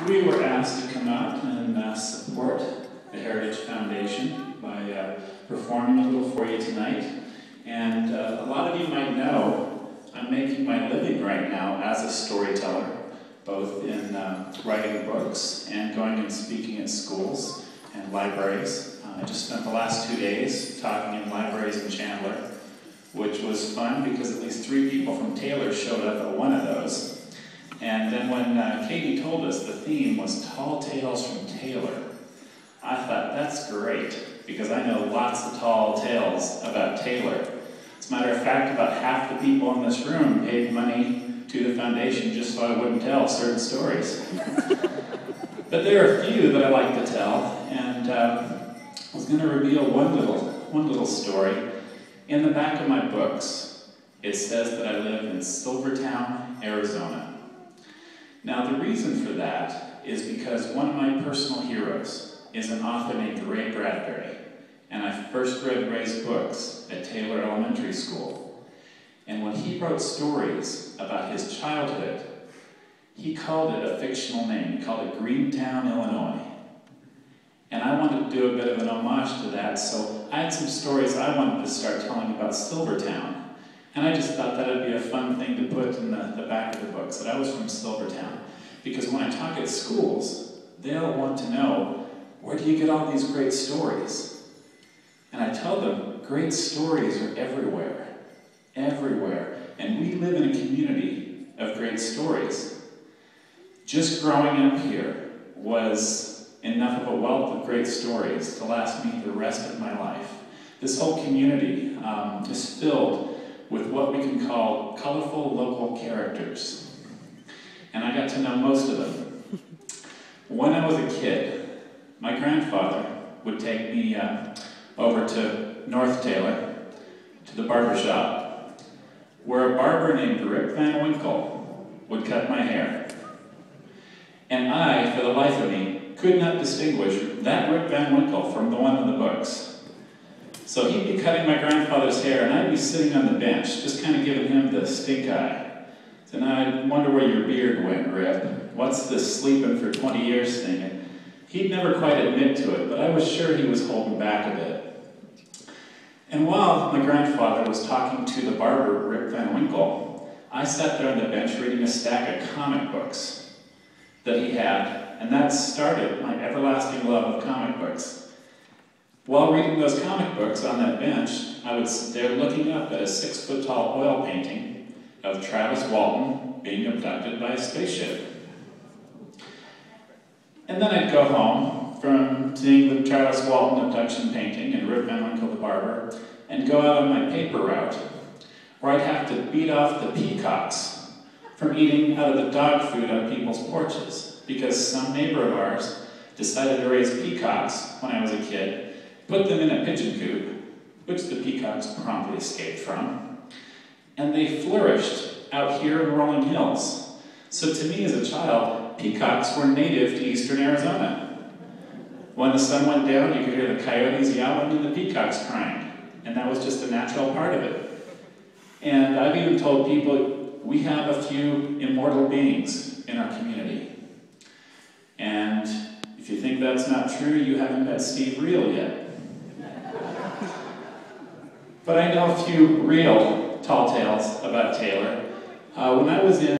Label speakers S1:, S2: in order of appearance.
S1: We were asked to come out and support the Heritage Foundation by performing a little for you tonight. And a lot of you might know I'm making my living right now as a storyteller, both in writing books and going and speaking at schools and libraries. I just spent the last 2 days talking in libraries in Chandler, which was fun because at least 3 people from Taylor showed up at one of those. And then when Katie told us the theme was Tall Tales from Taylor, I thought, that's great, because I know lots of tall tales about Taylor. As a matter of fact, about half the people in this room paid money to the foundation just so I wouldn't tell certain stories. But there are a few that I like to tell, and I was going to reveal one little story. In the back of my books, it says that I live in Silvertown, Arizona. Now, the reason for that is because one of my personal heroes is an author named Ray Bradbury, and I first read Ray's books at Taylor Elementary School. And when he wrote stories about his childhood, he called it a fictional name. He called it Greentown, Illinois. And I wanted to do a bit of an homage to that, so I had some stories I wanted to start telling about Silvertown. And I just thought that would be a fun thing to put in the back of the books, that I was from Silvertown. Because when I talk at schools, they'll want to know, where do you get all these great stories? And I tell them, great stories are everywhere. Everywhere. And we live in a community of great stories. Just growing up here was enough of a wealth of great stories to last me the rest of my life. This whole community is filled with what we can call colorful local characters. And I got to know most of them. When I was a kid, my grandfather would take me over to North Taylor, to the barber shop, where a barber named Rip Van Winkle would cut my hair. And I, for the life of me, could not distinguish that Rip Van Winkle from the one in the books. So he'd be cutting my grandfather's hair, and I'd be sitting on the bench, just kind of giving him the stink eye. So now I wonder where your beard went, Rip. What's this sleeping for 20 years thing? And he'd never quite admit to it, but I was sure he was holding back a bit. And while my grandfather was talking to the barber, Rip Van Winkle, I sat there on the bench reading a stack of comic books that he had, and that started my everlasting love of comic books. While reading those comic books on that bench, I would sit there looking up at a 6-foot-tall oil painting of Travis Walton being abducted by a spaceship. And then I'd go home from seeing the Travis Walton abduction painting and Rip Van Winkle the barber, and go out on my paper route, where I'd have to beat off the peacocks from eating out of the dog food on people's porches, because some neighbor of ours decided to raise peacocks when I was a kid, put them in a pigeon coop, which the peacocks promptly escaped from, and they flourished out here in Rolling Hills. So to me as a child, peacocks were native to eastern Arizona. When the sun went down, you could hear the coyotes yowling and the peacocks crying, and that was just a natural part of it. And I've even told people we have a few immortal beings in our community. And if you think that's not true, you haven't met Steve Reel yet. But I know a few real tall tales about Taylor. When I was in